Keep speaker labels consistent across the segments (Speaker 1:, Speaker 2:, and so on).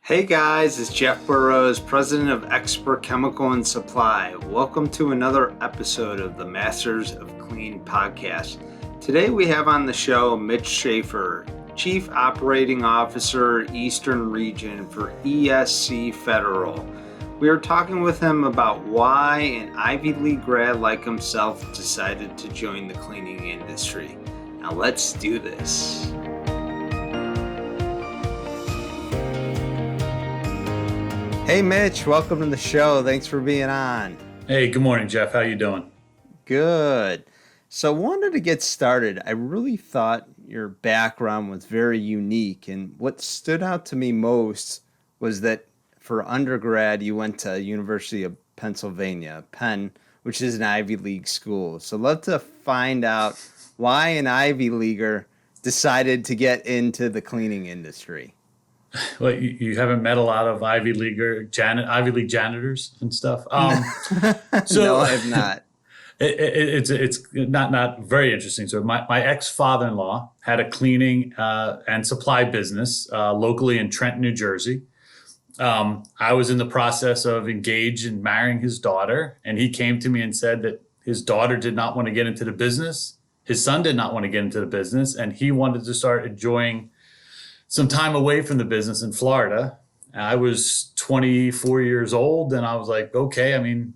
Speaker 1: Hey guys, it's Jeff Burrows, president of Expert Chemical and Supply. Welcome to another episode of the Masters of Clean podcast. Today we have on the show Mitch Saifer, Chief Operating Officer, Eastern Region for ESC Federal. We are talking with him about why an Ivy League grad like himself decided to join the cleaning industry. Now let's do this. Hey Mitch, welcome to the show. Thanks for being on.
Speaker 2: Hey, good morning, Jeff. How you doing?
Speaker 1: Good. So wanted to get started. I really thought your background was very unique, and what stood out to me most was that for undergrad you went to University of Pennsylvania, Penn, which is an Ivy League school. So love to find out why an Ivy Leaguer decided to get into the cleaning industry.
Speaker 2: Well, you haven't met a lot of Ivy League janitors and stuff.
Speaker 1: No, I have not.
Speaker 2: It's not very interesting. So my ex-father-in-law had a cleaning and supply business locally in Trenton, New Jersey. I was in the process of engaged and marrying his daughter, and he came to me and said that his daughter did not want to get into the business. His son did not want to get into the business, and he wanted to start enjoying some time away from the business in Florida. I was 24 years old, and I was like, okay, I mean,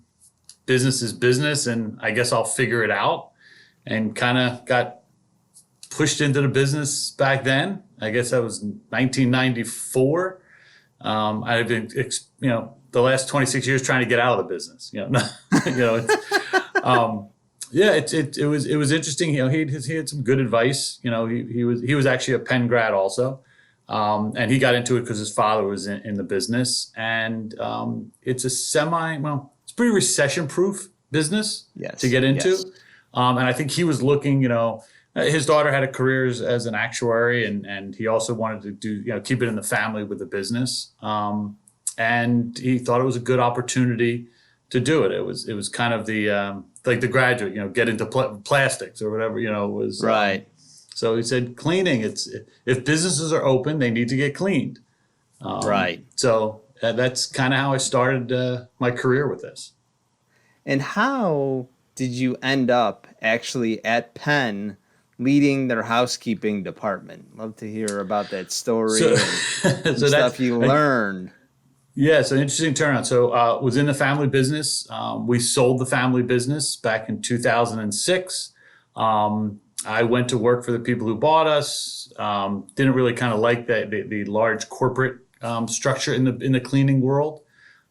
Speaker 2: business is business, and I guess I'll figure it out, and kind of got pushed into the business back then. I guess that was 1994. I've been, the last 26 years trying to get out of the business. It was interesting. He had some good advice. He was actually a Penn grad also. And he got into it because his father was in the business, and it's it's pretty recession-proof business to get into. Yes. And I think he was looking, his daughter had a career as an actuary, and he also wanted to do, keep it in the family with the business. And he thought it was a good opportunity to do it. It was kind of the like the graduate, get into plastics or whatever, was
Speaker 1: right.
Speaker 2: So he said, cleaning, if businesses are open, they need to get cleaned.
Speaker 1: Right.
Speaker 2: So that's kind of how I started my career with this.
Speaker 1: And how did you end up actually at Penn leading their housekeeping department? Love to hear about that story and stuff you learned.
Speaker 2: Yeah, so interesting turnaround. So was in the family business. We sold the family business back in 2006. I went to work for the people who bought us. Didn't really kind of like the large corporate structure in the cleaning world,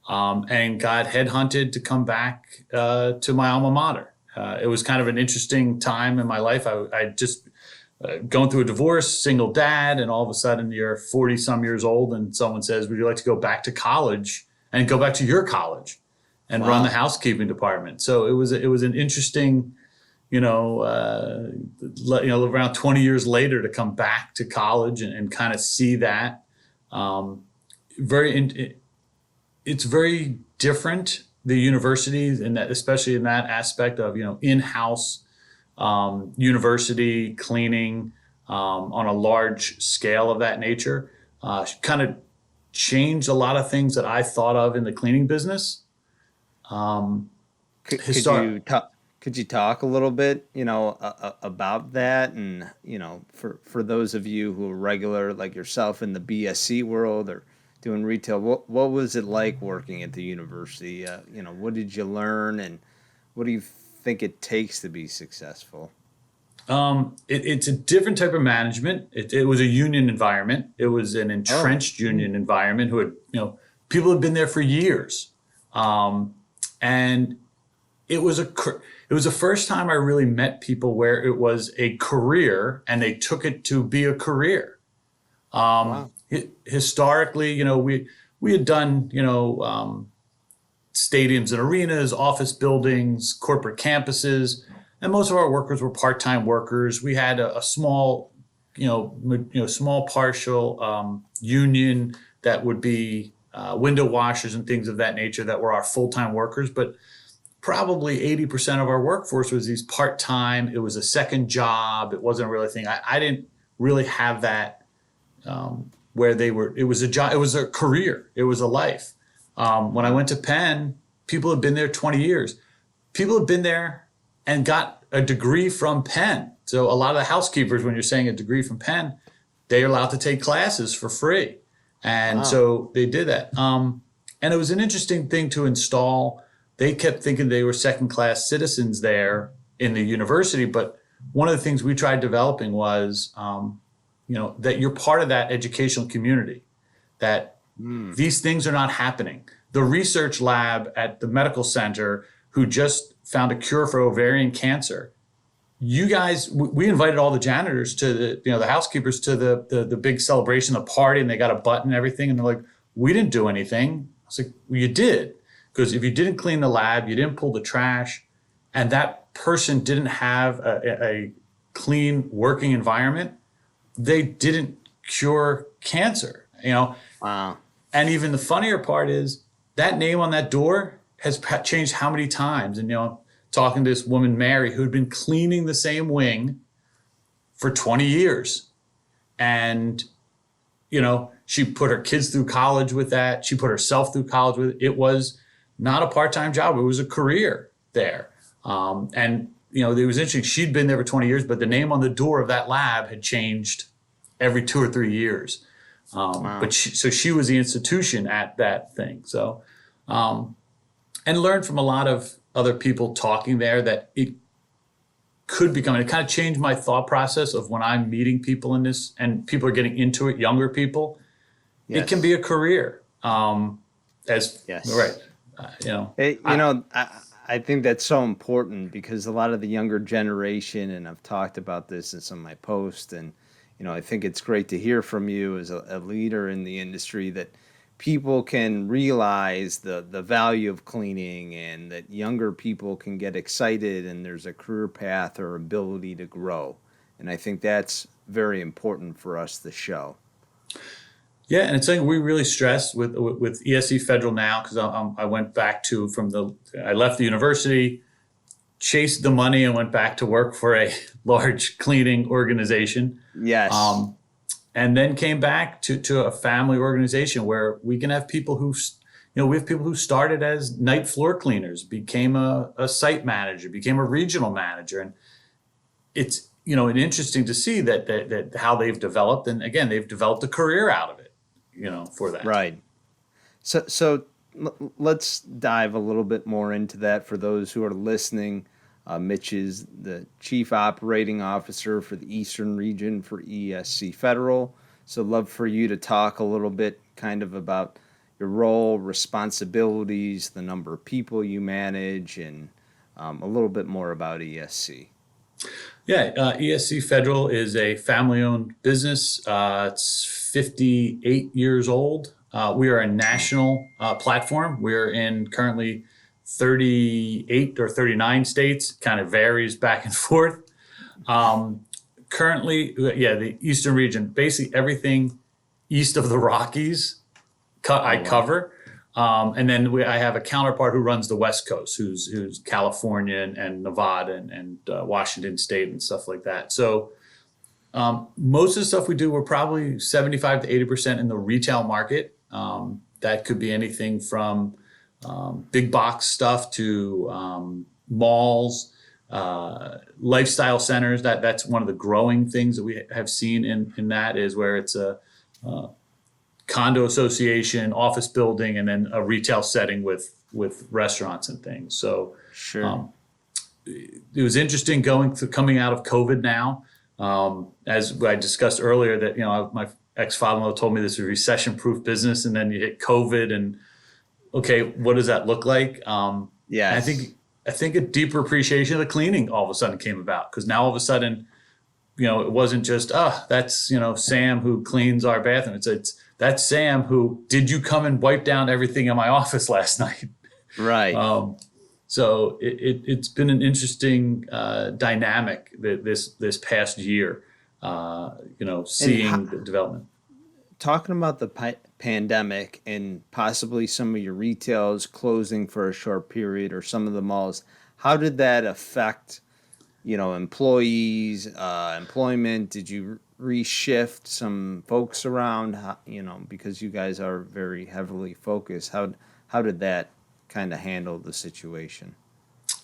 Speaker 2: and got headhunted to come back to my alma mater. It was kind of an interesting time in my life. I just going through a divorce, single dad, and all of a sudden you're 40 some years old, and someone says, "Would you like to go back to college and go back to your college and run the housekeeping department?" So it was an interesting. Around 20 years later to come back to college and kind of see that. It's very different, the universities, and that, especially in that aspect of, in-house university cleaning on a large scale of that nature. Kind of changed a lot of things that I thought of in the cleaning business.
Speaker 1: Could you talk a little bit, about that? And, for those of you who are regular like yourself in the BSc world or doing retail, what was it like working at the university? What did you learn, and what do you think it takes to be successful?
Speaker 2: It's a different type of management. It was a union environment. It was an entrenched union environment who had, people had been there for years. And it was the first time I really met people where it was a career and they took it to be a career. Historically, we had done, stadiums and arenas, office buildings, corporate campuses, and most of our workers were part-time workers. We had a small, small partial union that would be window washers and things of that nature that were our full-time workers, but probably 80% of our workforce was these part-time. It was a second job. It wasn't a real thing. I didn't really have that where it was a job, it was a career, it was a life. When I went to Penn, people had been there 20 years. People had been there and got a degree from Penn. So a lot of the housekeepers, when you're saying a degree from Penn, they're allowed to take classes for free. And so they did that. And it was an interesting thing to install. They kept thinking they were second-class citizens there in the university. But one of the things we tried developing was, that you're part of that educational community, that these things are not happening. The research lab at the medical center who just found a cure for ovarian cancer, you guys, we invited all the janitors to the housekeepers to the big celebration, the party, and they got a button and everything. And they're like, we didn't do anything. I was like, well, you did. Because if you didn't clean the lab, you didn't pull the trash, and that person didn't have a clean working environment, they didn't cure cancer,
Speaker 1: Wow.
Speaker 2: And even the funnier part is that name on that door has changed how many times. And, talking to this woman, Mary, who'd been cleaning the same wing for 20 years. And, she put her kids through college with that. She put herself through college with it. It was not a part-time job. It was a career there. And it was interesting. She'd been there for 20 years, but the name on the door of that lab had changed every 2 or 3 years.
Speaker 1: Wow.
Speaker 2: But she was the institution at that thing. So, and learned from a lot of other people talking there that it could become, and it kind of changed my thought process of when I'm meeting people in this and people are getting into it, younger people,
Speaker 1: Yes.
Speaker 2: it can be a career.
Speaker 1: Yes.
Speaker 2: Right.
Speaker 1: I think that's so important because a lot of the younger generation, and I've talked about this in some of my posts, and I think it's great to hear from you as a leader in the industry that people can realize the value of cleaning and that younger people can get excited and there's a career path or ability to grow. And I think that's very important for us to show.
Speaker 2: Yeah, and it's something we really stress with ESC Federal now, because I went back I left the university, chased the money, and went back to work for a large cleaning organization.
Speaker 1: Yes.
Speaker 2: And then came back to a family organization where we can have people who, we have people who started as night floor cleaners, became a site manager, became a regional manager, and it's interesting to see that how they've developed, and again they've developed a career out of it. For that.
Speaker 1: Right. So let's dive a little bit more into that for those who are listening. Mitch is the Chief Operating Officer for the Eastern Region for ESC Federal. So love for you to talk a little bit kind of about your role, responsibilities, the number of people you manage, and a little bit more about ESC.
Speaker 2: Yeah, ESC Federal is a family-owned business. It's 58 years old. We are a national platform. We're in currently 38 or 39 states. Kind of varies back and forth. Currently, the Eastern region, basically everything east of the Rockies, I cover. And then I have a counterpart who runs the West Coast, who's California and Nevada and Washington State and stuff like that. So most of the stuff we do, we're probably 75 to 80% in the retail market. That could be anything from big box stuff to malls, lifestyle centers. That's one of the growing things that we have seen in that is where it's a condo association, office building, and then a retail setting with restaurants and things. So
Speaker 1: sure.
Speaker 2: It was interesting coming out of COVID now. As I discussed earlier, that my ex-father-in-law told me this is a recession-proof business, and then you hit COVID, and okay, what does that look like?
Speaker 1: Yeah,
Speaker 2: I think a deeper appreciation of the cleaning all of a sudden came about, because now all of a sudden, it wasn't just that's Sam who cleans our bathroom. It's that's Sam who, did you come and wipe down everything in my office last night?
Speaker 1: Right.
Speaker 2: So it's been an interesting dynamic this past year, seeing the development.
Speaker 1: Talking about the pandemic and possibly some of your retails closing for a short period or some of the malls, how did that affect, employees, employment? Did you reshift some folks around, because you guys are very heavily focused? How did that kind of handle the situation?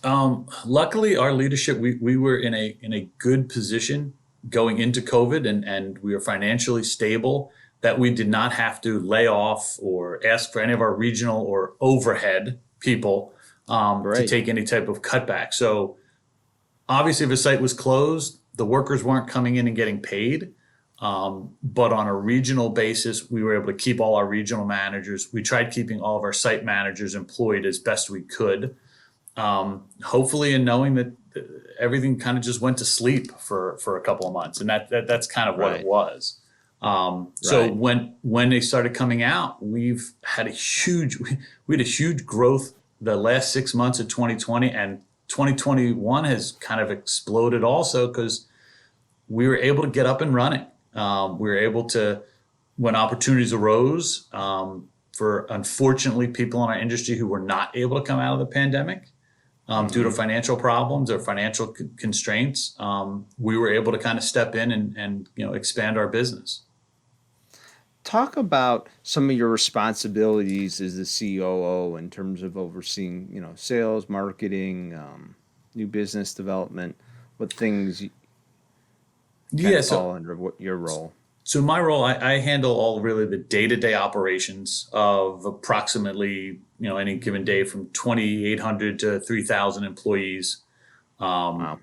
Speaker 2: Luckily, our leadership, we were in a good position going into COVID, and we were financially stable, that we did not have to lay off or ask for any of our regional or overhead people to
Speaker 1: Great.
Speaker 2: take any type of cutback. So obviously, if a site was closed, the workers weren't coming in and getting paid. But on a regional basis, we were able to keep all our regional managers. We tried keeping all of our site managers employed as best we could. Hopefully, in knowing that everything kind of just went to sleep for a couple of months, and that's kind of what
Speaker 1: Right.
Speaker 2: it was. So when they started coming out, we had a huge growth the last 6 months of 2020, and 2021 has kind of exploded also because we were able to get up and running. We were able to, when opportunities arose, for unfortunately people in our industry who were not able to come out of the pandemic due to financial problems or financial constraints, we were able to kind of step in and expand our business.
Speaker 1: Talk about some of your responsibilities as the COO in terms of overseeing, sales, marketing, new business development. What things fall under your role?
Speaker 2: So my role, I handle all really the day-to-day operations of approximately, any given day from 2,800 to 3,000 employees.
Speaker 1: Wow.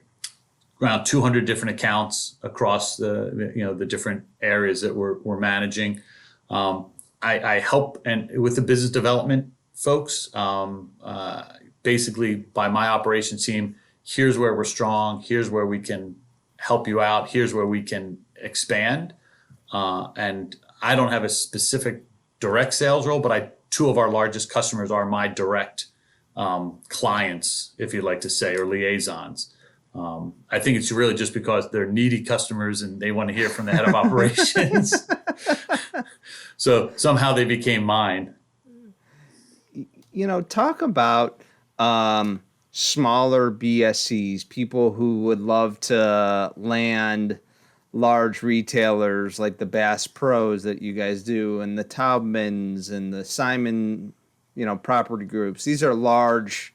Speaker 2: Around 200 different accounts across the different areas that we're managing. I help and with the business development folks, basically by my operations team. Here's where we're strong. Here's where we can help you out. Here's where we can expand. And I don't have a specific direct sales role, but two of our largest customers are my direct clients, if you'd like to say, or liaisons. I think it's really just because they're needy customers and they want to hear from the head of operations. So somehow they became mine.
Speaker 1: Talk about smaller BSCs, people who would love to land large retailers like the Bass Pros that you guys do, and the Taubmans and the Simon, property groups. These are large,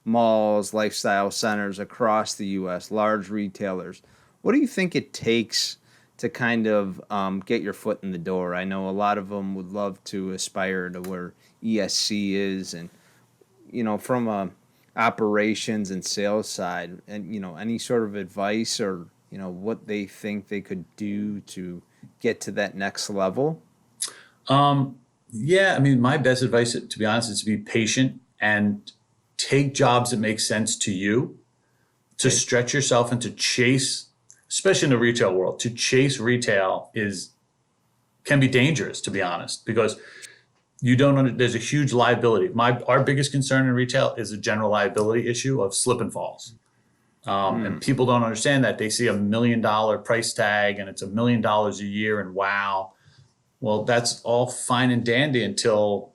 Speaker 1: malls, lifestyle centers across the U.S., large retailers. What do you think it takes to kind of get your foot in the door? I know a lot of them would love to aspire to where ESC is, and, from a operations and sales side, and, any sort of advice or, what they think they could do to get to that next level?
Speaker 2: Yeah, I mean, my best advice, to be honest, is to be patient and take jobs that make sense to you, to stretch yourself and to chase, especially in the retail world, to chase retail can be dangerous, to be honest, because there's a huge liability. Our biggest concern in retail is a general liability issue of slip and falls. And people don't understand that. They see $1 million price tag and it's $1 million a year, and wow. Well, that's all fine and dandy until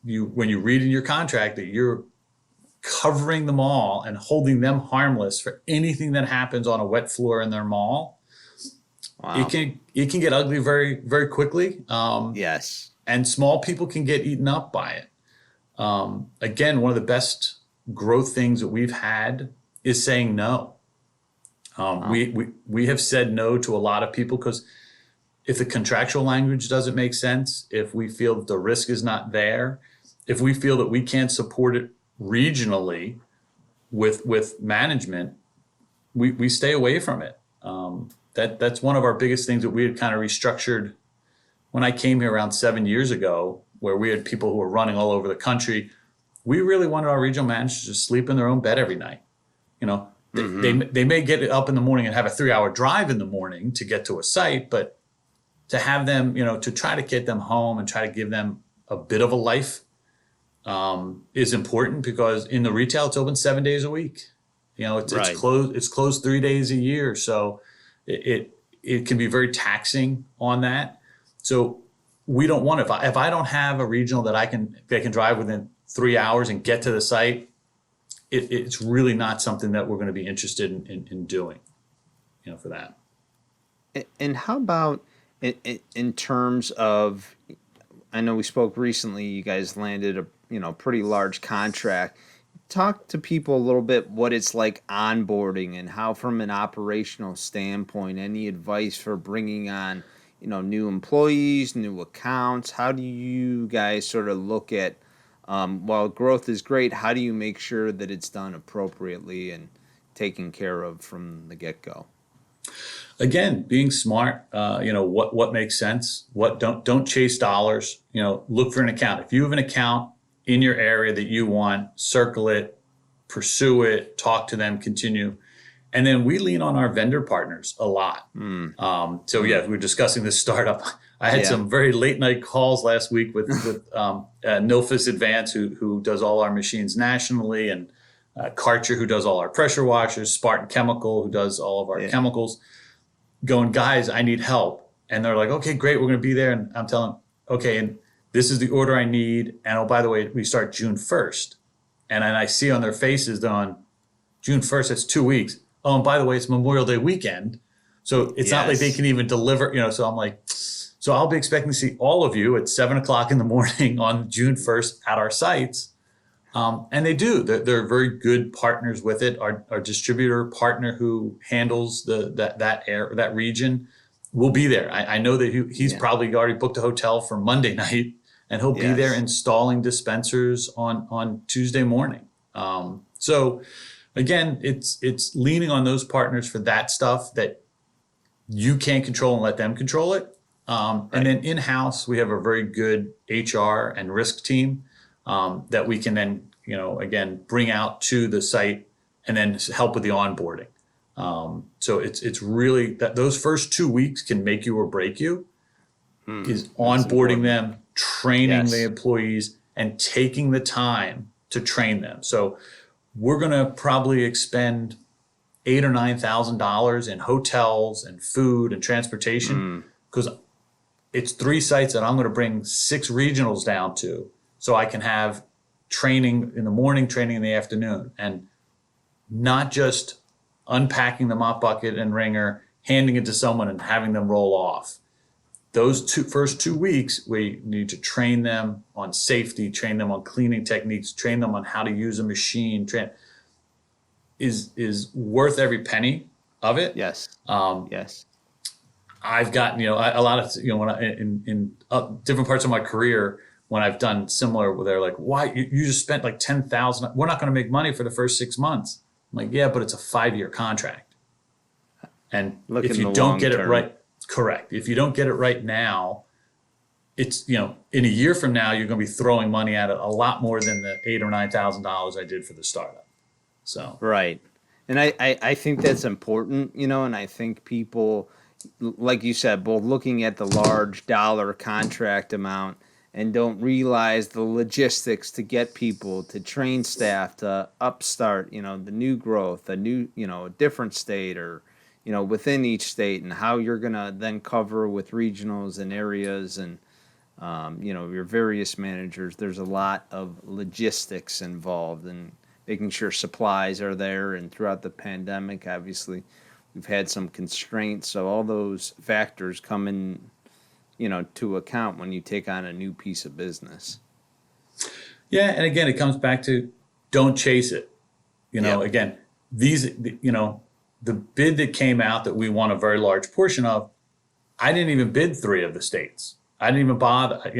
Speaker 2: when you read in your contract that you're covering them all and holding them harmless for anything that happens on a wet floor in their mall. Wow. It can get ugly very, very quickly.
Speaker 1: Yes.
Speaker 2: And small people can get eaten up by it. Again, one of the best growth things that we've had is saying no. Wow. We have said no to a lot of people because if the contractual language doesn't make sense, if we feel that the risk is not there, if we feel that we can't support it regionally with management, we stay away from it. That's one of our biggest things that we had kind of restructured when I came here around 7 years ago, where we had people who were running all over the country. We really wanted our regional managers to sleep in their own bed every night. They may get up in the morning and have a 3-hour drive in the morning to get to a site, but to have them, to try to get them home and try to give them a bit of a life is important, because in the retail, it's open 7 days a week. It's closed 3 days a year. So it can be very taxing on that. So we don't want, if I don't have a regional that can drive within 3 hours and get to the site, it's really not something that we're going to be interested in doing, for that.
Speaker 1: And how about in terms of, I know we spoke recently, you guys landed a, pretty large contract. Talk to people a little bit what it's like onboarding and how, from an operational standpoint, any advice for bringing on, new employees, new accounts. How do you guys sort of look at, while growth is great, how do you make sure that it's done appropriately and taken care of from the get-go?
Speaker 2: Again, being smart, what makes sense, what don't chase dollars, look for an account. If you have an account in your area that you want, circle it, pursue it, talk to them, continue. And then we lean on our vendor partners a lot. Yeah, we were discussing this startup. I had some very late night calls last week with Nilfis Advance, who does all our machines nationally, and Karcher, who does all our pressure washers, Spartan Chemical, who does all of our chemicals, going, guys, I need help. And they're like, okay, great, we're going to be there. And I'm telling them, okay, and this is the order I need. And oh, by the way, we start June 1st. And then I see on their faces, they're on June 1st, that's 2 weeks. Oh, and by the way, it's Memorial Day weekend. So it's not like they can even deliver, so I'm like, so I'll be expecting to see all of you at 7:00 in the morning on June 1st at our sites. And they do. They're very good partners with it. Our distributor partner who handles that region will be there. I know that he's probably already booked a hotel for Monday night, and he'll be there installing dispensers on Tuesday morning. So again, it's leaning on those partners for that stuff that you can't control and let them control it. And then in-house, we have a very good HR and risk team that we can then, again, bring out to the site and then help with the onboarding. So it's really that those first 2 weeks can make you or break you, is onboarding them, training the employees, and taking the time to train them. So we're going to probably expend $8,000 or $9,000 in hotels and food and transportation, because it's 3 sites that I'm going to bring 6 regionals down to, so I can have training in the morning, training in the afternoon, and not just unpacking the mop bucket and wringer, handing it to someone and having them roll off. Those first 2 weeks, we need to train them on safety, train them on cleaning techniques, train them on how to use a machine. Is worth every penny of it. Yes.
Speaker 1: Yes.
Speaker 2: I've gotten, a lot of, when in different parts of my career, when I've done similar, where they're like, why, you just spent like $10,000. We're not going to make money for the first 6 months. I'm like, yeah, but it's a 5-year contract. And if you don't get it right, correct. If you don't get it right now, it's, in a year from now, you're going to be throwing money at it a lot more than the $8,000 or $9,000 I did for the startup. So.
Speaker 1: Right. And I think that's important, and I think people, like you said, both looking at the large dollar contract amount and don't realize the logistics to get people, to train staff, to upstart, the new growth, a new, a different state, or, within each state, and how you're going to then cover with regionals and areas and, your various managers. There's a lot of logistics involved in making sure supplies are there. And throughout the pandemic, obviously, we've had some constraints. So all those factors come in, to account when you take on a new piece of business.
Speaker 2: Yeah. And again, it comes back to don't chase it. Again, the bid that came out that we won a very large portion of, I didn't even bid 3 of the states. I didn't even bother, I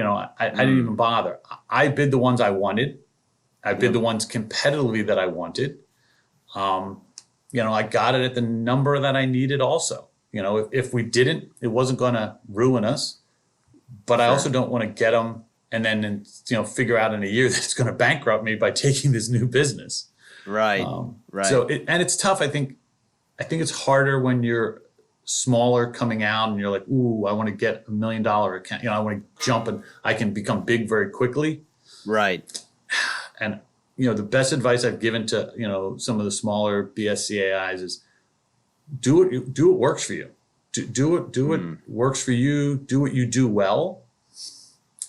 Speaker 2: didn't even bother. I bid the ones I wanted. I bid the ones competitively that I wanted. I got it at the number that I needed also. If we didn't, it wasn't going to ruin us. But I also don't want to get them and then, figure out in a year that it's going to bankrupt me by taking this new business.
Speaker 1: Right. Right.
Speaker 2: So, it's tough. I think it's harder when you're smaller coming out and you're like, ooh, I want to get $1 million account. I want to jump and I can become big very quickly.
Speaker 1: Right.
Speaker 2: And, the best advice I've given to, some of the smaller BSCAIs is do what works for you. Do what works for you. Do what you do well.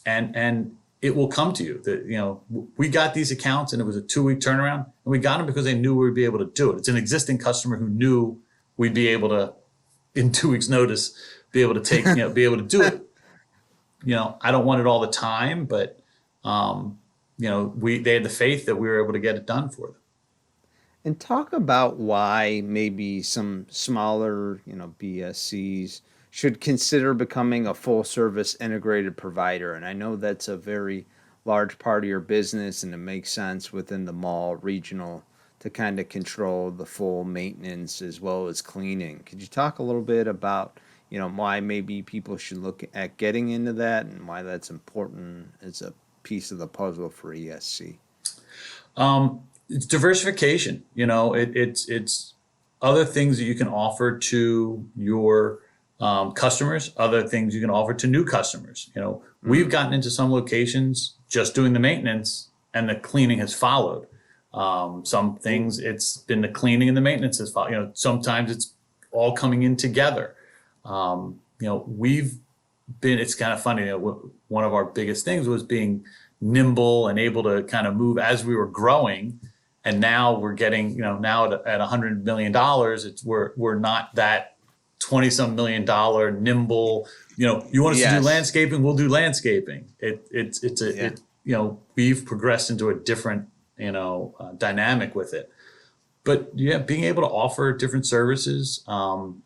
Speaker 2: And it will come to you. That, we got these accounts and it was a 2-week turnaround, and we got them because they knew we would be able to do it. It's an existing customer who knew we'd be able to in 2 weeks notice, be able to take, be able to do it. I don't want it all the time, but, they had the faith that we were able to get it done for them.
Speaker 1: And talk about why maybe some smaller, BSCs should consider becoming a full service integrated provider. And I know that's a very large part of your business, and it makes sense within the mall regional to kind of control the full maintenance as well as cleaning. Could you talk a little bit about, why maybe people should look at getting into that and why that's important as a piece of the puzzle for ESC?
Speaker 2: It's diversification. It's other things that you can offer to your customers, other things you can offer to new customers. We've gotten into some locations just doing the maintenance, and the cleaning has followed. Some things it's been the cleaning and the maintenance has followed. Sometimes it's all coming in together. It's kind of funny. One of our biggest things was being nimble and able to kind of move as we were growing. And now we're getting, now at $100 million, we're not that 20-some $million nimble. You want us to do landscaping, we'll do landscaping. We've progressed into a different, dynamic with it. But being able to offer different services,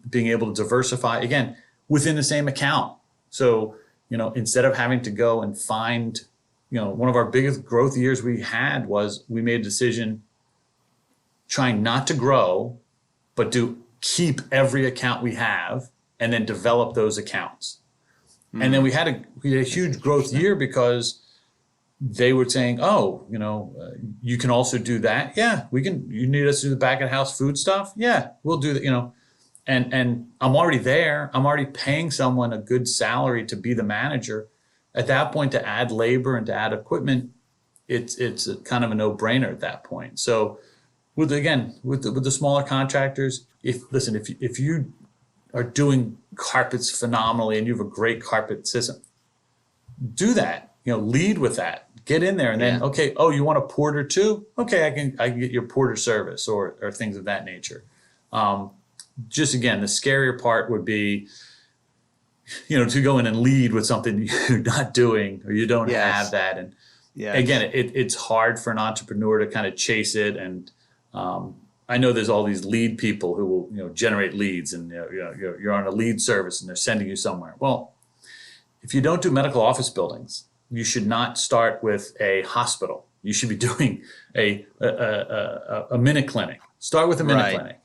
Speaker 2: being able to diversify again within the same account. So, instead of having to go and find, one of our biggest growth years we had was we made a decision trying not to grow, but keep every account we have and then develop those accounts. And then we had a huge growth year because they were saying, you can also do that. Yeah, we can. You need us to do the back of house food stuff? Yeah, we'll do that, And I'm already there. I'm already paying someone a good salary to be the manager. At that point, to add labor and to add equipment, it's a kind of a no-brainer at that point. So with the smaller contractors, if you are doing carpets phenomenally and you have a great carpet system, do that. Lead with that. Get in there and then you want a porter too? Okay, I can get your porter service or things of that nature. Just again, the scarier part would be, to go in and lead with something you're not doing or you don't have that. And again, it's hard for an entrepreneur to kind of chase it. And I know there's all these lead people who will, generate leads, and you're on a lead service and they're sending you somewhere. Well, if you don't do medical office buildings, you should not start with a hospital. You should be doing a minute clinic. Start with a minute clinic.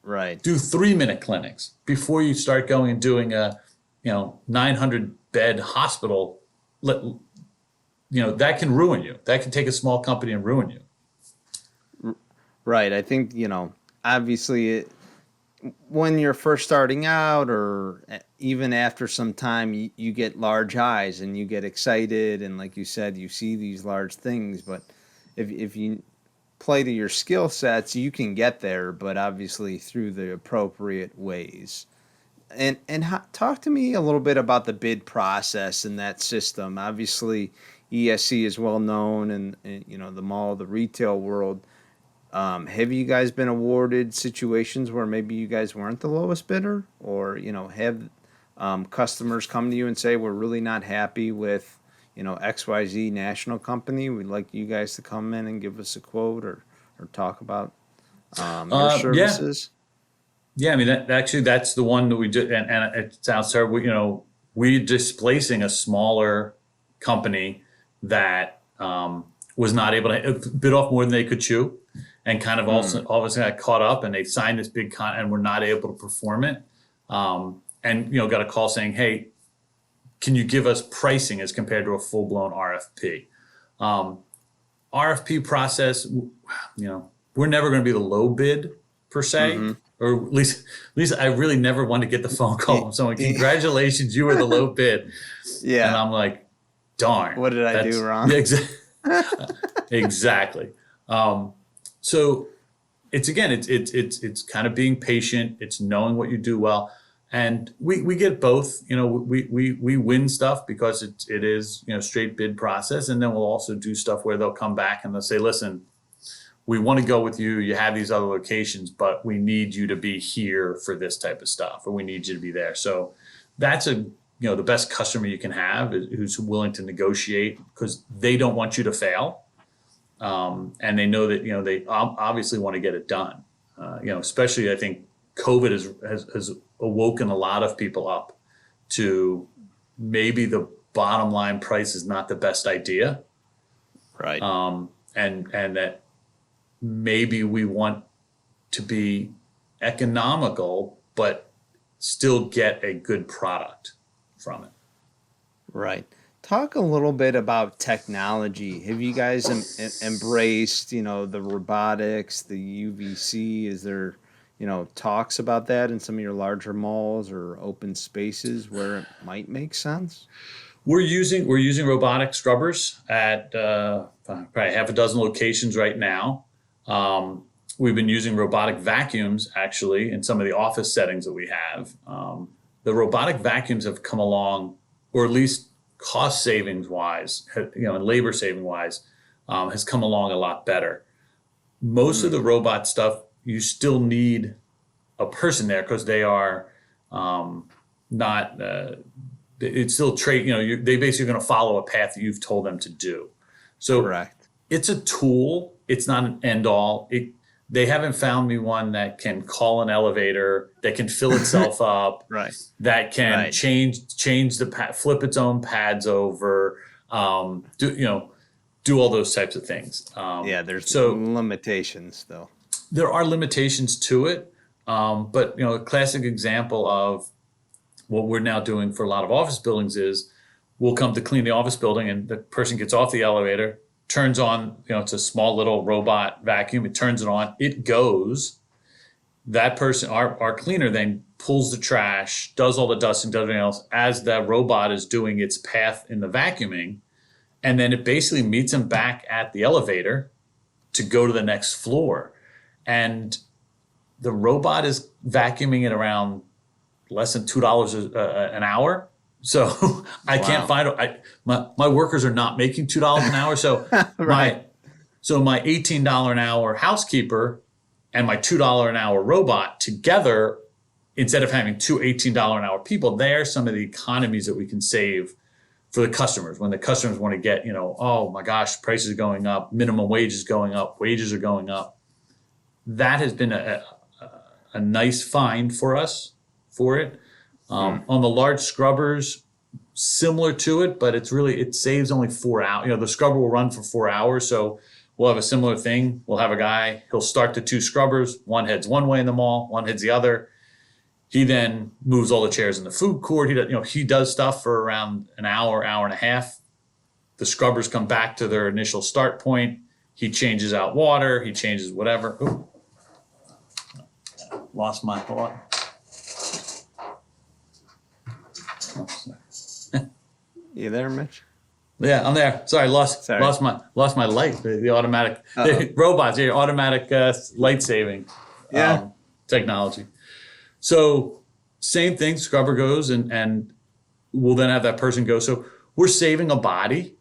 Speaker 1: Right.
Speaker 2: Do 3-minute clinics before you start going and doing a 900 bed hospital. That can ruin you. That can take a small company and ruin you.
Speaker 1: Right. I think, obviously when you're first starting out or even after some time, you get large eyes and you get excited. And like you said, you see these large things. But if you play to your skill sets, you can get there, but obviously through the appropriate ways. And talk to me a little bit about the bid process and that system. Obviously, ESC is well known in the mall, the retail world. Have you guys been awarded situations where maybe you guys weren't the lowest bidder, or have customers come to you and say, we're really not happy with XYZ national company, we'd like you guys to come in and give us a quote or talk about your services?
Speaker 2: Yeah, I mean, that's the one that we did, and it sounds terrible. We're displacing a smaller company that was not able to bid off more than they could chew, and kind of also all of a sudden got caught up, and they signed this big and were not able to perform it, and got a call saying, hey, can you give us pricing as compared to a full-blown RFP? RFP process, we're never going to be the low bid per se, or at least I really never want to get the phone call from someone, congratulations, you were the low bid. Yeah. And I'm like, darn.
Speaker 1: What did I do wrong?
Speaker 2: Yeah, exactly. So it's kind of being patient. It's knowing what you do well. And we get both. We win stuff because it is straight bid process, and then we'll also do stuff where they'll come back and they'll say, listen, we want to go with you. You have these other locations, but we need you to be here for this type of stuff, or we need you to be there. So that's the best customer you can have is who's willing to negotiate, because they don't want you to fail. And they know that, they obviously want to get it done. Especially I think COVID has awoken a lot of people up to maybe the bottom line price is not the best idea.
Speaker 1: Right.
Speaker 2: And that maybe we want to be economical, but still get a good product from it.
Speaker 1: Right. Talk a little bit about technology. Have you guys embraced, the robotics, the UVC? Is there, talks about that in some of your larger malls or open spaces where it might make sense?
Speaker 2: We're using robotic scrubbers at probably half a dozen locations right now. We've been using robotic vacuums actually in some of the office settings that we have. The robotic vacuums have come along, or at least cost savings wise, and labor saving wise, has come along a lot better. Most of the robot stuff, you still need a person there because they are not. It's still they basically going to follow a path that you've told them to do. So
Speaker 1: correct.
Speaker 2: It's a tool. It's not an end all. They haven't found me one that can call an elevator, that can fill itself up,
Speaker 1: right?
Speaker 2: That can change the pad, flip its own pads over, do all those types of things.
Speaker 1: There's limitations though.
Speaker 2: There are limitations to it, but a classic example of what we're now doing for a lot of office buildings is we'll come to clean the office building, and the person gets off the elevator, turns on, it's a small little robot vacuum. It turns it on, it goes. That person, our cleaner, then pulls the trash, does all the dusting, does everything else as the robot is doing its path in the vacuuming. And then it basically meets them back at the elevator to go to the next floor. And the robot is vacuuming at around less than $2 an hour. So I can't find my workers are not making $2 an hour. So my $18 an hour housekeeper and my $2 an hour robot together, instead of having two $18 an hour people, there are some of the economies that we can save for the customers. When the customers want to get, oh my gosh, prices are going up, minimum wage is going up, wages are going up. That has been a nice find for us for it. On the large scrubbers, similar to it, but it saves only 4 hours. The scrubber will run for 4 hours. So we'll have a similar thing. We'll have a guy, he'll start the two scrubbers. One heads one way in the mall, one heads the other. He then moves all the chairs in the food court. He does stuff for around an hour, hour and a half. The scrubbers come back to their initial start point. He changes out water. He changes whatever. Ooh. Lost my thought.
Speaker 1: You there, Mitch?
Speaker 2: Yeah, I'm there. Sorry, lost my light. The automatic robots, automatic light saving technology. So same thing. Scrubber goes, and we'll then have that person go. So we're saving a body.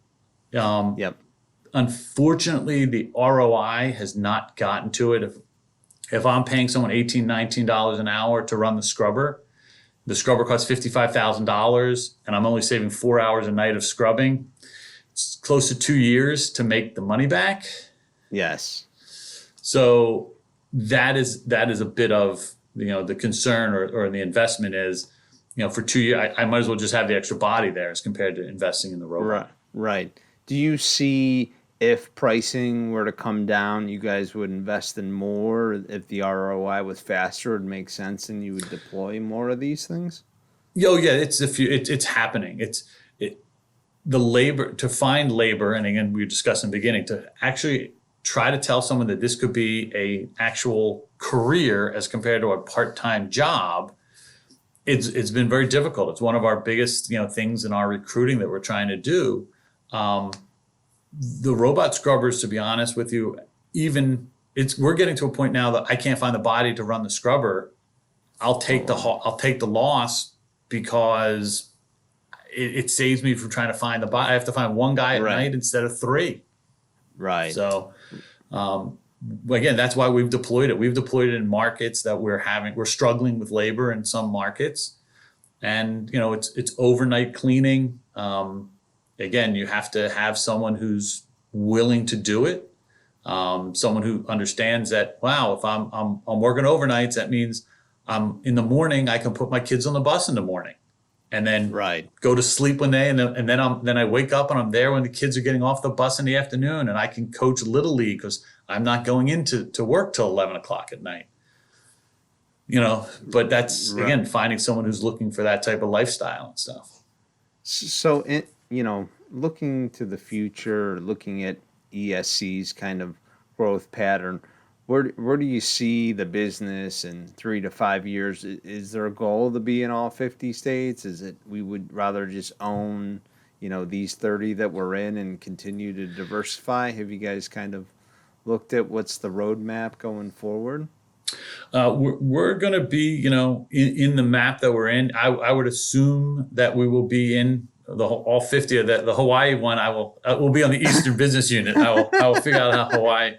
Speaker 2: Unfortunately, the ROI has not gotten to it. If I'm paying someone $18, $19 an hour to run the scrubber costs $55,000, and I'm only saving 4 hours a night of scrubbing. It's close to 2 years to make the money back.
Speaker 1: Yes.
Speaker 2: So that is a bit of the concern or the investment is, for 2 years I might as well just have the extra body there as compared to investing in the robot.
Speaker 1: Right. Do you see if pricing were to come down, you guys would invest in more? If the ROI was faster, it would make sense, and you would deploy more of these things?
Speaker 2: It's happening. The labor, to find labor, and again, we were discussing in the beginning, to actually try to tell someone that this could be a actual career as compared to a part-time job. It's been very difficult. It's one of our biggest things in our recruiting that we're trying to do. The robot scrubbers, to be honest with you, we're getting to a point now that I can't find the body to run the scrubber. I'll take the loss because it saves me from trying to find the body. I have to find one guy at night instead of three.
Speaker 1: Right.
Speaker 2: So again, that's why we've deployed it. We've deployed it in markets that we're struggling with labor in some markets. And, it's overnight cleaning. Again, you have to have someone who's willing to do it. Someone who understands that, wow, if I'm working overnights, that means in the morning, I can put my kids on the bus in the morning and then go to sleep and then I wake up and I'm there when the kids are getting off the bus in the afternoon, and I can coach Little League because I'm not going into work till 11 o'clock at night. But that's, again, finding someone who's looking for that type of lifestyle and stuff.
Speaker 1: So, looking to the future, looking at ESC's kind of growth pattern, where do you see the business in 3 to 5 years? Is there a goal to be in all 50 states? Is it we would rather just own, these 30 that we're in and continue to diversify? Have you guys kind of looked at what's the roadmap going forward?
Speaker 2: We're going to be, in the map that we're in. I would assume that we will be in all 50 of the Hawaii one. We'll be on the Eastern Business Unit. I will figure out how Hawaii.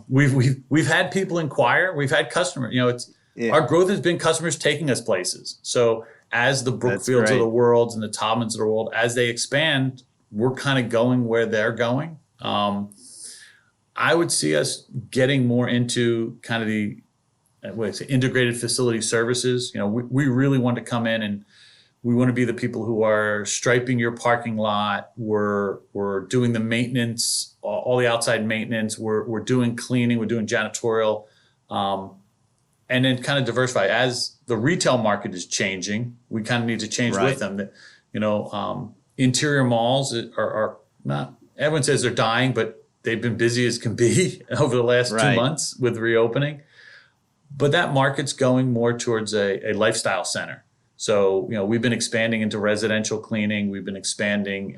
Speaker 2: We've had people inquire. We've had customers. Our growth has been customers taking us places. So as the Brookfields of the world and the Todmans of the world, as they expand, we're kind of going where they're going. I would see us getting more into kind of the integrated facility services. We really want to come in and we want to be the people who are striping your parking lot. We're doing the maintenance, all the outside maintenance. We're doing cleaning. We're doing janitorial, and then kind of diversify. As the retail market is changing, we kind of need to change with them. Interior malls are not. Everyone says they're dying, but they've been busy as can be over the last 2 months with reopening. But that market's going more towards a lifestyle center. So, we've been expanding into residential cleaning. We've been expanding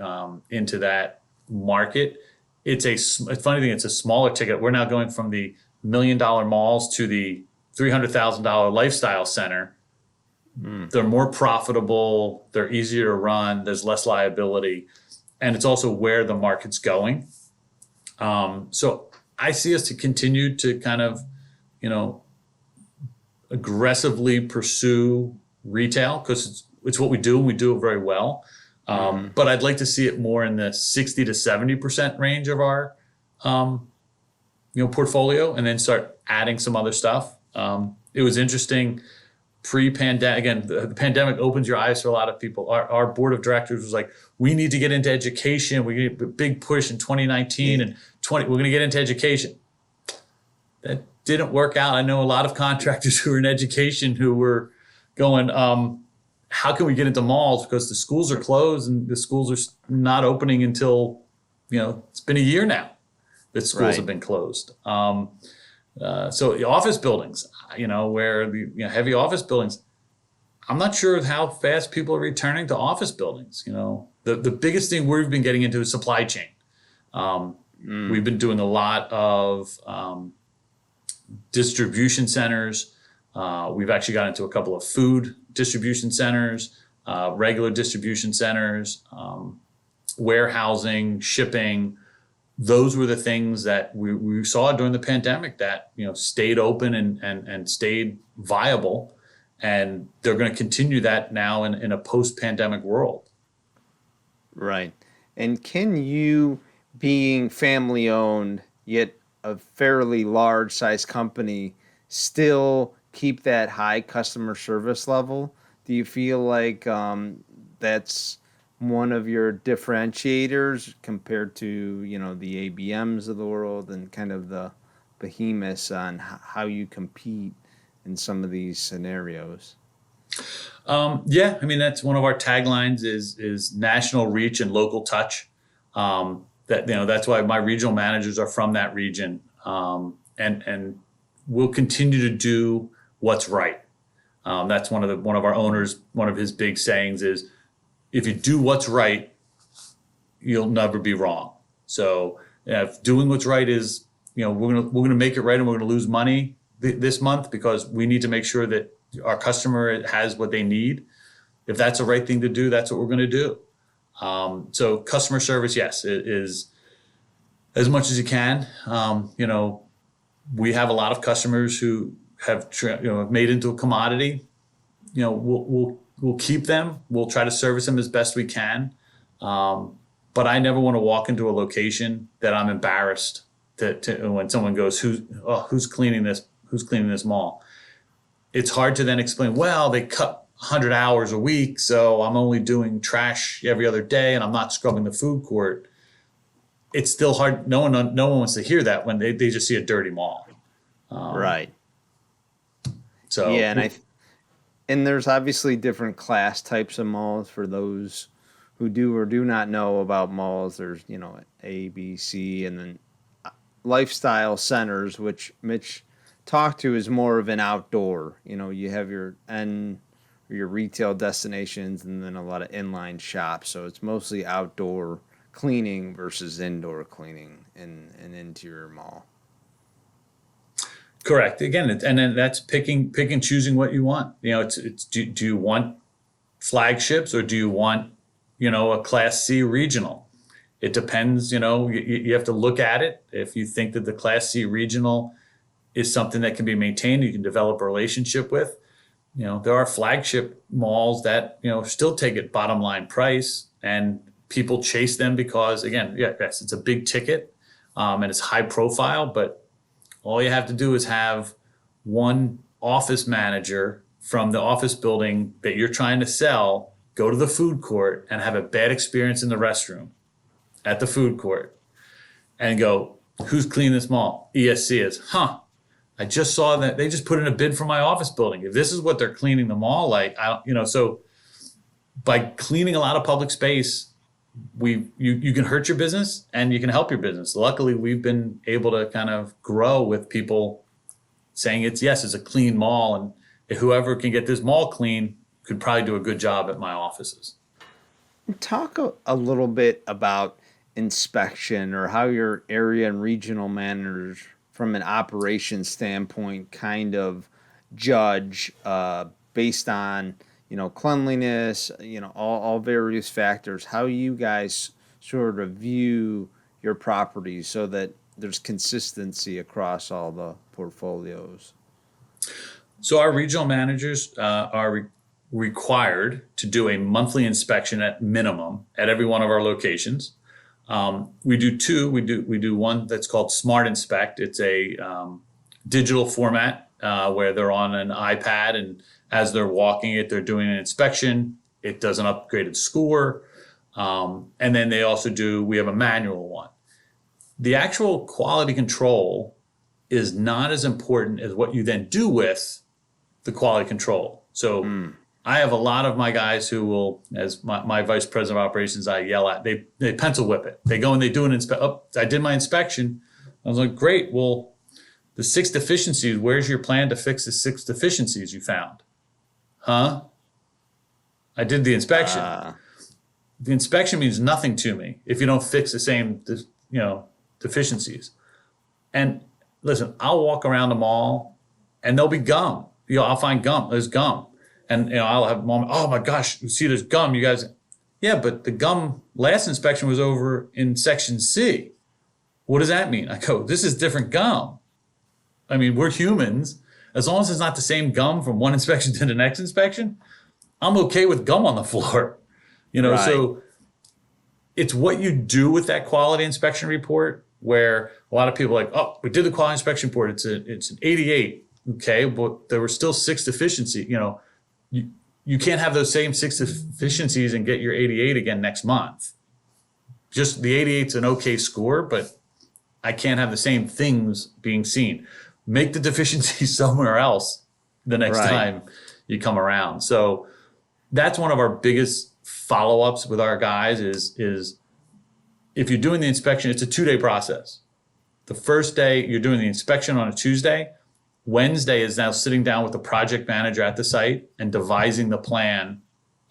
Speaker 2: into that market. It's a funny thing. It's a smaller ticket. We're now going from the $1 million malls to the $300,000 lifestyle center. They're more profitable. They're easier to run. There's less liability. And it's also where the market's going. So I see us to continue to kind of, aggressively pursue retail because it's what we do and we do it very well. But I'd like to see it more in the 60 to 70% range of our, portfolio, and then start adding some other stuff. It was interesting pre-pandemic. Again, the pandemic opens your eyes for a lot of people. Our board of directors was like, we need to get into education. We get a big push in 2019 and we're going to get into education. That didn't work out. I know a lot of contractors who are in education who were going, how can we get into malls? Because the schools are closed and the schools are not opening until, it's been a year now that schools have been closed. So the office buildings, where the heavy office buildings, I'm not sure how fast people are returning to office buildings. The biggest thing we've been getting into is supply chain. We've been doing a lot of distribution centers. We've actually got into a couple of food distribution centers, regular distribution centers, warehousing, shipping. Those were the things that we saw during the pandemic that stayed open and stayed viable, and they're going to continue that now in a post-pandemic world.
Speaker 1: Right. And can you, being family owned yet a fairly large size company, still keep that high customer service level? Do you feel like that's one of your differentiators compared to the ABMs of the world and kind of the behemoths on how you compete in some of these scenarios?
Speaker 2: Yeah, I mean, that's one of our taglines is national reach and local touch. That's why my regional managers are from that region, and we'll continue to do what's right. That's one of our owners. One of his big sayings is, if you do what's right, you'll never be wrong. So if doing what's right is, we're gonna make it right, and we're gonna lose money this month because we need to make sure that our customer has what they need. If that's the right thing to do, that's what we're gonna do. So customer service, yes, it is as much as you can. We have a lot of customers who have made into a commodity. We'll keep them. We'll try to service them as best we can. But I never want to walk into a location that I'm embarrassed to when someone goes, who's cleaning this? Who's cleaning this mall? It's hard to then explain, well, they cut 100 hours a week, so I'm only doing trash every other day and I'm not scrubbing the food court. It's still hard. No one wants to hear that when they just see a dirty mall.
Speaker 1: Right.
Speaker 2: So
Speaker 1: Yeah, and there's obviously different class types of malls for those who do or do not know about malls. There's, A, B, C, and then lifestyle centers, which Mitch talked to is more of an outdoor. You have your retail destinations and then a lot of inline shops. So it's mostly outdoor cleaning versus indoor cleaning in an interior mall.
Speaker 2: correct. Again, and then that's picking choosing what you want. It's do you want flagships or do you want a Class C regional? It depends. You have to look at it. If you think that the Class C regional is something that can be maintained, you can develop a relationship with. There are flagship malls that still take it bottom line price, and people chase them because, again, yes, it's a big ticket, and it's high profile. But all you have to do is have one office manager from the office building that you're trying to sell go to the food court and have a bad experience in the restroom at the food court and go, who's cleaning this mall? ESC is, I just saw that they just put in a bid for my office building. If this is what they're cleaning the mall like, so by cleaning a lot of public space, you can hurt your business and you can help your business. Luckily, we've been able to kind of grow with people saying it's a clean mall, and whoever can get this mall clean could probably do a good job at my offices.
Speaker 1: Talk a little bit about inspection or how your area and regional managers, from an operations standpoint, kind of judge based on cleanliness, all various factors. How you guys sort of view your properties so that there's consistency across all the portfolios.
Speaker 2: So our regional managers are required to do a monthly inspection at minimum at every one of our locations. We do two. We do one that's called Smart Inspect. It's a digital format where they're on an iPad, and as they're walking it, they're doing an inspection. It does an upgraded score. And then we have a manual one. The actual quality control is not as important as what you then do with the quality control. So I have a lot of my guys who will, as my vice president of operations, I yell at, they pencil whip it. They go and they do an inspection. Oh, I did my inspection. I was like, great. Well, the 6 deficiencies, where's your plan to fix the 6 deficiencies you found? Huh? I did the inspection. The inspection means nothing to me if you don't fix the same, deficiencies. And listen, I'll walk around the mall and there'll be gum. I'll find gum. There's gum. And I'll have a moment, oh my gosh, you see there's gum, you guys. Yeah, but the gum last inspection was over in section C. What does that mean? I go, this is different gum. I mean, we're humans. As long as it's not the same gum from one inspection to the next inspection, I'm okay with gum on the floor.
Speaker 1: Right.
Speaker 2: So it's what you do with that quality inspection report, where a lot of people are like, oh, we did the quality inspection report. It's an 88. Okay, but there were still 6 deficiencies. You can't have those same 6 deficiencies and get your 88 again next month. Just the 88's an okay score, but I can't have the same things being seen. Make the deficiencies somewhere else the next time you come around. So that's one of our biggest follow-ups with our guys is if you're doing the inspection, it's a 2-day process. The first day you're doing the inspection on a Tuesday. Wednesday is now sitting down with the project manager at the site and devising the plan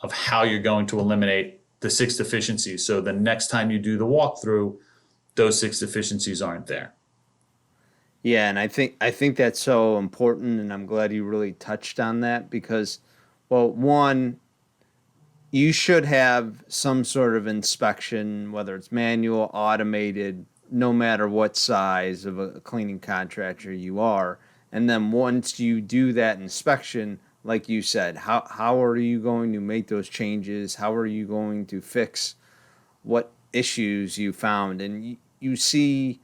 Speaker 2: of how you're going to eliminate the 6 deficiencies. So the next time you do the walkthrough, those 6 deficiencies aren't there.
Speaker 1: Yeah, and I think that's so important, and I'm glad you really touched on that because, well, one, you should have some sort of inspection, whether it's manual, automated, no matter what size of a cleaning contractor you are. And then once you do that inspection, like you said, how are you going to make those changes? How are you going to fix what issues you found? And you see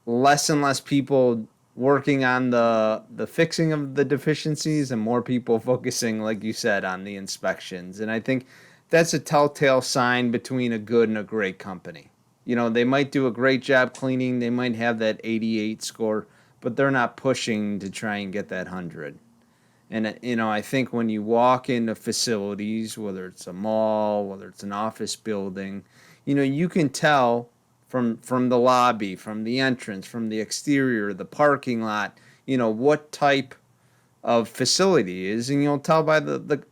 Speaker 1: less and less people working on the fixing of the deficiencies and more people focusing, like you said, on the inspections. And I think that's a telltale sign between a good and a great company. You know, they might do a great job cleaning, they might have that 88 score, but they're not pushing to try and get that 100. And, you know, I think when you walk into facilities, whether it's a mall, whether it's an office building, you know, you can tell from the lobby, from the entrance, from the exterior, the parking lot, you know, what type of facility is, and you'll tell by the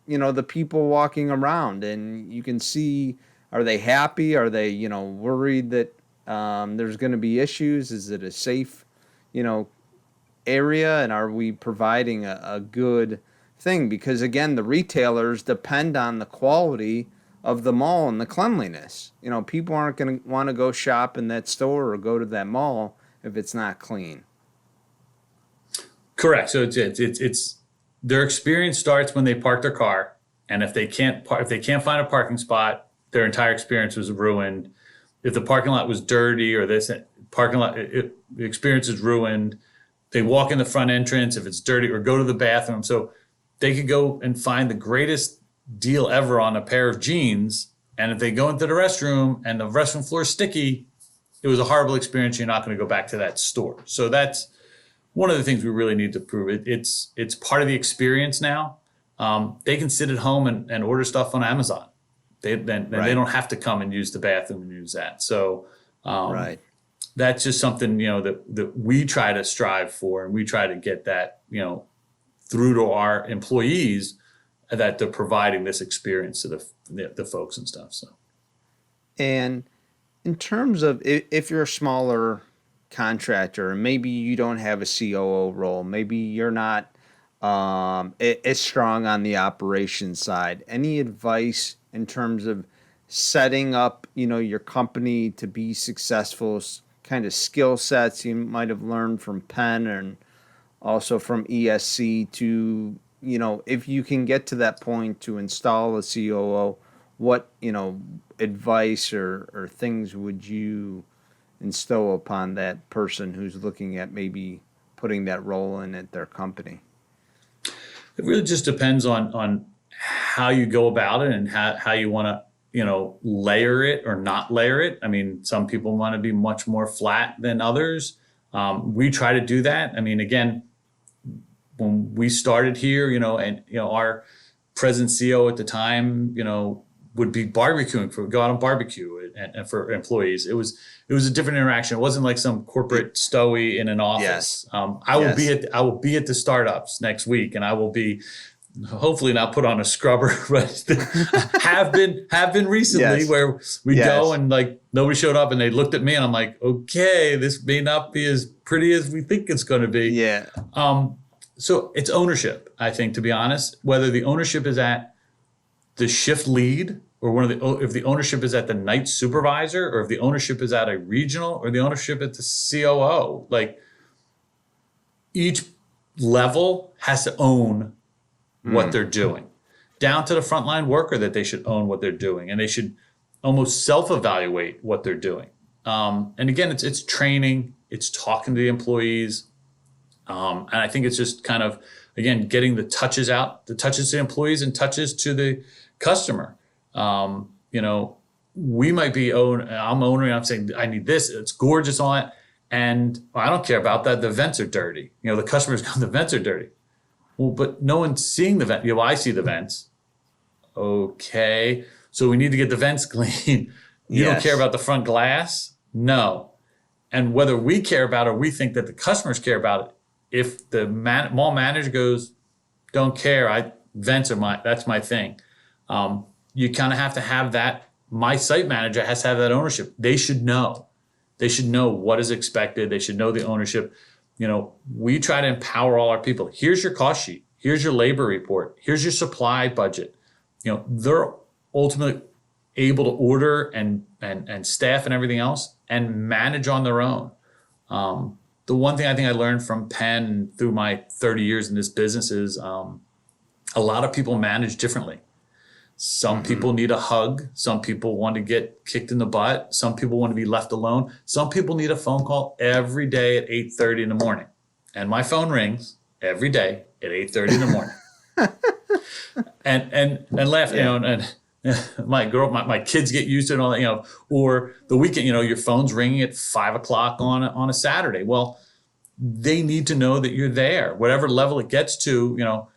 Speaker 1: you know, the people walking around, and you can see, are they happy? Are they, you know, worried that there's going to be issues? Is it a safe, you know, area, and are we providing a good thing? Because again, the retailers depend on the quality of the mall and the cleanliness. You know, people aren't going to want to go shop in that store or go to that mall if it's not clean.
Speaker 2: Correct. So it's their experience starts when they park their car, and if they can't find a parking spot, their entire experience was ruined. If the parking lot was dirty or this parking lot, the experience is ruined. They walk in the front entrance if it's dirty, or go to the bathroom. So they could go and find the greatest deal ever on a pair of jeans, and if they go into the restroom and the restroom floor is sticky, it was a horrible experience. You're not going to go back to that store. So that's one of the things we really need to prove. It's part of the experience now. They can sit at home and order stuff on Amazon. They don't have to come and use the bathroom and use that. So
Speaker 1: Right.
Speaker 2: that's just something, you know, that we try to strive for, and we try to get that, you know, through to our employees, that they're providing this experience to the folks and stuff. So,
Speaker 1: And in terms of if you're a smaller contractor, and maybe you don't have a COO role, maybe you're not as strong on the operations side, any advice in terms of setting up, you know, your company to be successful, kind of skill sets you might have learned from Penn and also from ESC to, you know, if you can get to that point to install a COO, what, you know, advice or things would you instill upon that person who's looking at maybe putting that role in at their company?
Speaker 2: it really just depends on how you go about it and how you want to, you know, layer it or not layer it. I mean, some people want to be much more flat than others. We try to do that. I mean, again, when we started here, you know, and, you know, our president CEO at the time, you know, would be barbecuing, go out on barbecue and for employees. It was a different interaction. It wasn't like some corporate stowy in an office.
Speaker 1: Yes.
Speaker 2: I will be at the startups next week, and I will be hopefully not put on a scrubber, but have been recently,
Speaker 1: Yes.
Speaker 2: where we
Speaker 1: Yes.
Speaker 2: go and like nobody showed up, and they looked at me and I'm like, okay, this may not be as pretty as we think it's going to be.
Speaker 1: Yeah.
Speaker 2: So it's ownership, I think, to be honest, whether the ownership is at the shift lead, or if the ownership is at the night supervisor, or if the ownership is at a regional, or the ownership at the COO. Like, each level has to own what they're doing, down to the frontline worker, that they should own what they're doing, and they should almost self-evaluate what they're doing. And again, it's training, it's talking to the employees, and I think it's just kind of, again, getting the touches out, the touches to employees and touches to the customer. You know, we might be I'm owning, I'm saying, I need this, it's gorgeous on it, and I don't care about that. The vents are dirty. You know, the customers go, the vents are dirty. Well, but no one's seeing the vent. You know, I see the vents. Okay, so we need to get the vents clean. You don't care about the front glass? No. And whether we care about it or we think that the customers care about it, if the mall manager goes, don't care, vents are that's my thing. You kind of have to have that. My site manager has to have that ownership. They should know. They should know what is expected. They should know the ownership. You know, we try to empower all our people. Here's your cost sheet. Here's your labor report. Here's your supply budget. You know, they're ultimately able to order and and staff and everything else and manage on their own. The one thing I think I learned from Penn through my 30 years in this business is a lot of people manage differently. Some people need a hug. Some people want to get kicked in the butt. Some people want to be left alone. Some people need a phone call every day at 8:30 in the morning. And my phone rings every day at 8:30 in the morning. and laugh, and my kids get used to it, and all that, or the weekend, your phone's ringing at 5:00 on a Saturday. Well, they need to know that you're there, whatever level it gets to,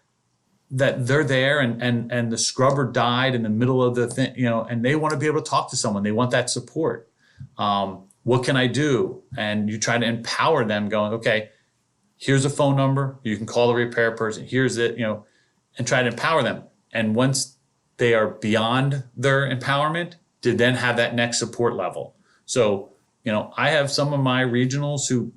Speaker 2: that they're there, and the scrubber died in the middle of the thing, and they want to be able to talk to someone. They want that support. What can I do? And you try to empower them going, okay, here's a phone number. You can call the repair person. Here's it, and try to empower them. And once they are beyond their empowerment, to then have that next support level. So, I have some of my regionals who,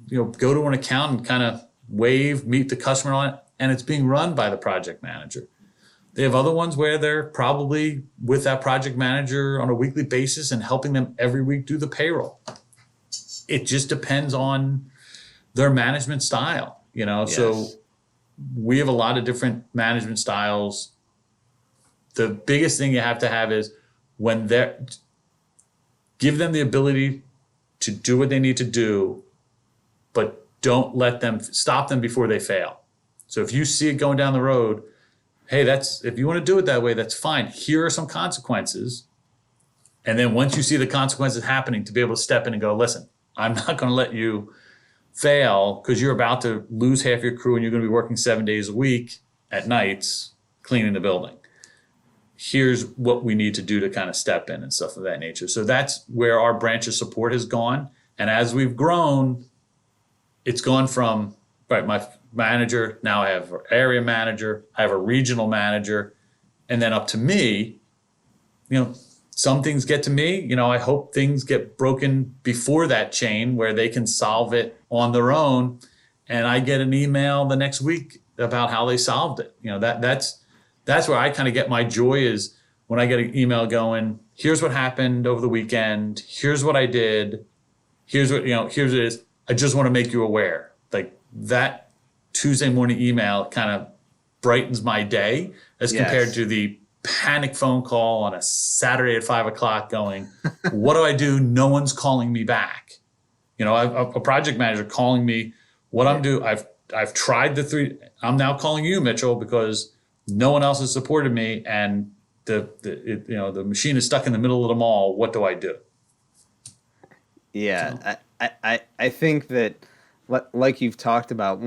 Speaker 2: go to an account and kind of wave, meet the customer on it, and it's being run by the project manager. They have other ones where they're probably with that project manager on a weekly basis and helping them every week do the payroll. It just depends on their management style, Yes. So we have a lot of different management styles. The biggest thing you have to have is give them the ability to do what they need to do, but don't stop them before they fail. So if you see it going down the road, hey, if you want to do it that way, that's fine. Here are some consequences. And then once you see the consequences happening, to be able to step in and go, listen, I'm not going to let you fail because you're about to lose half your crew and you're going to be working 7 days a week at nights cleaning the building. Here's what we need to do to kind of step in and stuff of that nature. So that's where our branch of support has gone. And as we've grown, it's gone from, my manager, now I have an area manager, I have a regional manager, and then up to me. Some things get to me. I hope things get broken before that chain where they can solve it on their own. And I get an email the next week about how they solved it. That's where I kind of get my joy, is when I get an email going, here's what happened over the weekend. Here's what I did. Here's what it is. I just want to make you aware. Like that Tuesday morning email kind of brightens my day as compared to the panic phone call on a Saturday at 5:00 going, what do I do? No one's calling me back. A project manager calling me, what I'm doing. I've tried the three. I'm now calling you, Mitchell, because no one else has supported me, and the machine is stuck in the middle of the mall. What do I do?
Speaker 1: Yeah, so. I think that, like you've talked about,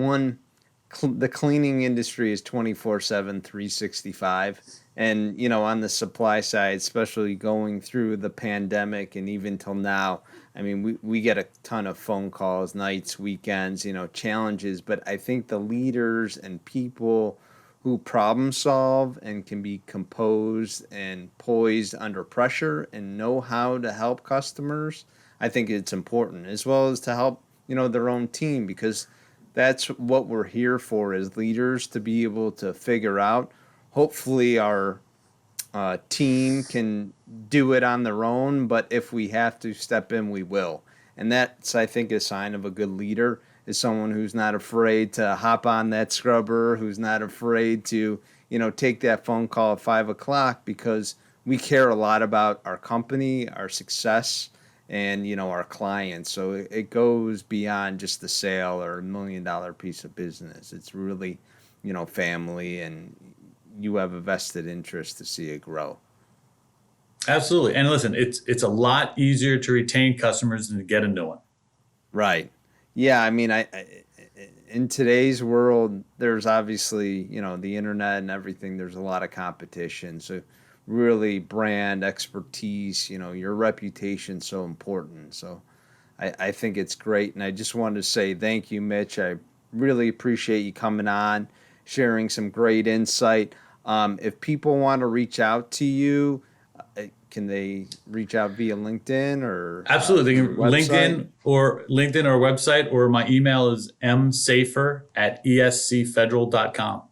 Speaker 1: the cleaning industry is 24/7, 365. And, on the supply side, especially going through the pandemic and even till now, I mean, we get a ton of phone calls, nights, weekends, challenges. But I think the leaders and people who problem solve and can be composed and poised under pressure and know how to help customers, I think it's important, as well as to help, their own team, because that's what we're here for as leaders, to be able to figure out. Hopefully our team can do it on their own, but if we have to step in, we will. And that's, I think, a sign of a good leader, is someone who's not afraid to hop on that scrubber, who's not afraid to, take that phone call at 5:00, because we care a lot about our company, our success, and, our clients. So it goes beyond just the sale or $1 million piece of business. It's really, family, and you have a vested interest to see it grow.
Speaker 2: Absolutely. And listen, it's a lot easier to retain customers than to get a new one.
Speaker 1: Right. Yeah. I mean, I in today's world, there's obviously, the internet and everything, there's a lot of competition. So really brand expertise, your reputation, so important. So I think it's great. And I just wanted to say thank you, Mitch. I really appreciate you coming on, sharing some great insight. If people want to reach out to you, can they reach out via LinkedIn or
Speaker 2: absolutely LinkedIn or website, or my email is msaifer@escfederal.com.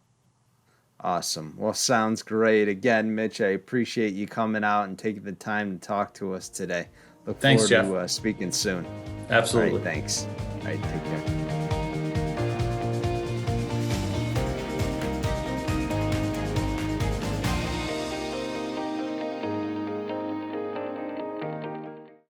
Speaker 1: Awesome. Well, sounds great. Again, Mitch, I appreciate you coming out and taking the time to talk to us today. Look
Speaker 2: Thanks,
Speaker 1: forward
Speaker 2: Jeff.
Speaker 1: to speaking soon. All right,
Speaker 2: Absolutely.
Speaker 1: thanks. All right, take care.